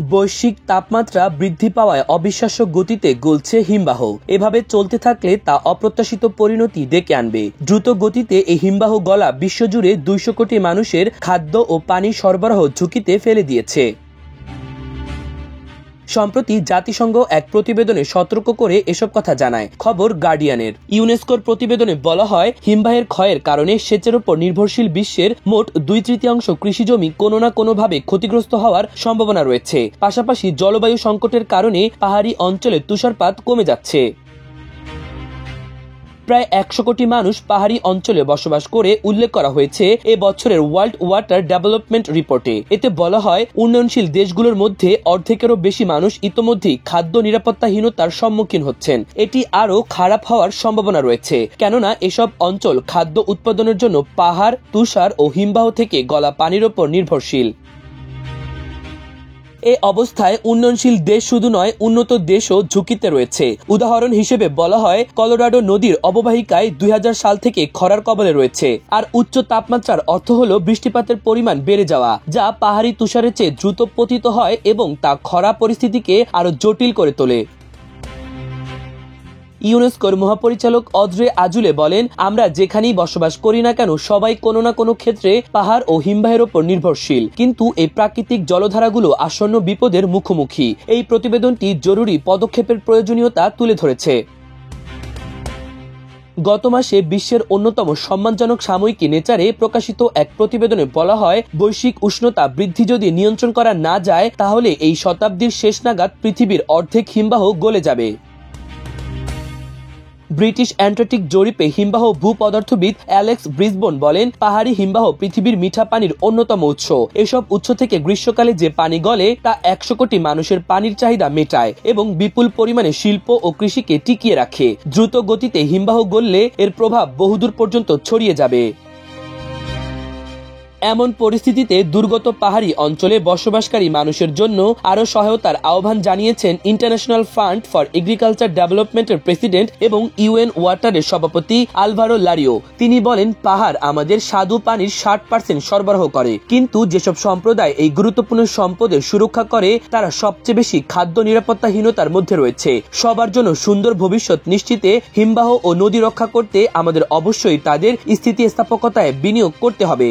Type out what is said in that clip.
বৈশ্বিক তাপমাত্রা বৃদ্ধি পাওয়ায় অবিশ্বাস্য গতিতে গলছে হিমবাহ। এভাবে চলতে থাকলে তা অপ্রত্যাশিত পরিণতি ডেকে আনবে। দ্রুত গতিতে এই হিমবাহ গলা বিশ্বজুড়ে 200 কোটি মানুষের খাদ্য ও পানি সরবরাহ ঝুঁকিতে ফেলে দিয়েছে। সম্প্রতি জাতিসংঘ এক প্রতিবেদনে সতর্ক করে এসব কথা জানায়। খবর গার্ডিয়ানের। ইউনেস্কোর প্রতিবেদনে বলা হয়, হিমবাহের ক্ষয়ের কারণে সেচের উপর নির্ভরশীল বিশ্বের মোট 2/3 কৃষিজমি কোনো না কোনোভাবে ক্ষতিগ্রস্ত হওয়ার সম্ভাবনা রয়েছে। পাশাপাশি জলবায়ু সংকটের কারণে পাহাড়ি অঞ্চলে তুষারপাত কমে যাচ্ছে। প্রায় 100 কোটি মানুষ পাহাড়ি অঞ্চলে বসবাস করে উল্লেখ করা হয়েছে এ বছরের ওয়ার্ল্ড ওয়াটার ডেভেলপমেন্ট রিপোর্টে। এতে বলা হয়, উন্নয়নশীল দেশগুলোর মধ্যে অর্ধেকেরও বেশি মানুষ ইতোমধ্যেই খাদ্য নিরাপত্তাহীনতার সম্মুখীন হচ্ছেন। এটি আরও খারাপ হওয়ার সম্ভাবনা রয়েছে, কেননা এসব অঞ্চল খাদ্য উৎপাদনের জন্য পাহাড়, তুষার ও হিমবাহ থেকে গলা পানির ওপর নির্ভরশীল। এ অবস্থায় উন্নয়নশীল দেশ শুধু নয়, উন্নত দেশও ঝুঁকিতে রয়েছে। উদাহরণ হিসেবে বলা হয়, কলোরাডো নদীর অববাহিকায় 2000 সাল থেকে খরার কবলে রয়েছে। আর উচ্চ তাপমাত্রার অর্থ হল বৃষ্টিপাতের পরিমাণ বেড়ে যাওয়া, যা পাহাড়ি তুষারের চেয়ে দ্রুত পতিত হয় এবং তা খরা পরিস্থিতিকে আরো জটিল করে তোলে। ইউনেস্কোর মহাপরিচালক অদ্রে আজুলে বলেন, আমরা যেখানেই বসবাস করি না কেন, সবাই কোনো না কোনো ক্ষেত্রে পাহাড় ও হিমবাহের ওপর নির্ভরশীল। কিন্তু এই প্রাকৃতিক জলধারাগুলো আসন্ন বিপদের মুখোমুখি। এই প্রতিবেদনটি জরুরি পদক্ষেপের প্রয়োজনীয়তা তুলে ধরেছে। গত মাসে বিশ্বের অন্যতম সম্মানজনক সাময়িকী নেচারে প্রকাশিত এক প্রতিবেদনে বলা হয়, বৈশ্বিক উষ্ণতা বৃদ্ধি যদি নিয়ন্ত্রণ করা না যায়, তাহলে এই শতাব্দীর শেষ নাগাদ পৃথিবীর অর্ধেক হিমবাহ গলে যাবে। ব্রিটিশ অ্যান্টার্কটিক জরিপে হিমবাহ ভূপদার্থবিদ অ্যালেক্স ব্রিসবোন বলেন, পাহাড়ি হিমবাহ পৃথিবীর মিঠা পানির অন্যতম উৎস। এসব উৎস থেকে গ্রীষ্মকালে যে পানি গলে তা 100 কোটি মানুষের পানির চাহিদা মেটায় এবং বিপুল পরিমাণে শিল্প ও কৃষিকে টিকিয়ে রাখে। দ্রুত গতিতে হিমবাহ গললে এর প্রভাব বহুদূর পর্যন্ত ছড়িয়ে যাবে। এমন পরিস্থিতিতে দুর্গত পাহাড়ি অঞ্চলে বসবাসকারী মানুষের জন্য আরও সহায়তার আহ্বান জানিয়েছেন ইন্টারন্যাশনাল ফান্ড ফর এগ্রিকালচার ডেভেলপমেন্টের প্রেসিডেন্ট এবং ইউএন ওয়াটারের সভাপতি আলভারো লারিও। তিনি বলেন, পাহাড় আমাদের স্বাদু পানির 60% সরবরাহ করে, কিন্তু যেসব সম্প্রদায় এই গুরুত্বপূর্ণ সম্পদের সুরক্ষা করে তারা সবচেয়ে বেশি খাদ্য নিরাপত্তাহীনতার মধ্যে রয়েছে। সবার জন্য সুন্দর ভবিষ্যৎ নিশ্চিতে হিমবাহ ও নদী রক্ষা করতে আমাদের অবশ্যই তাদের স্থিতিস্থাপকতায় বিনিয়োগ করতে হবে।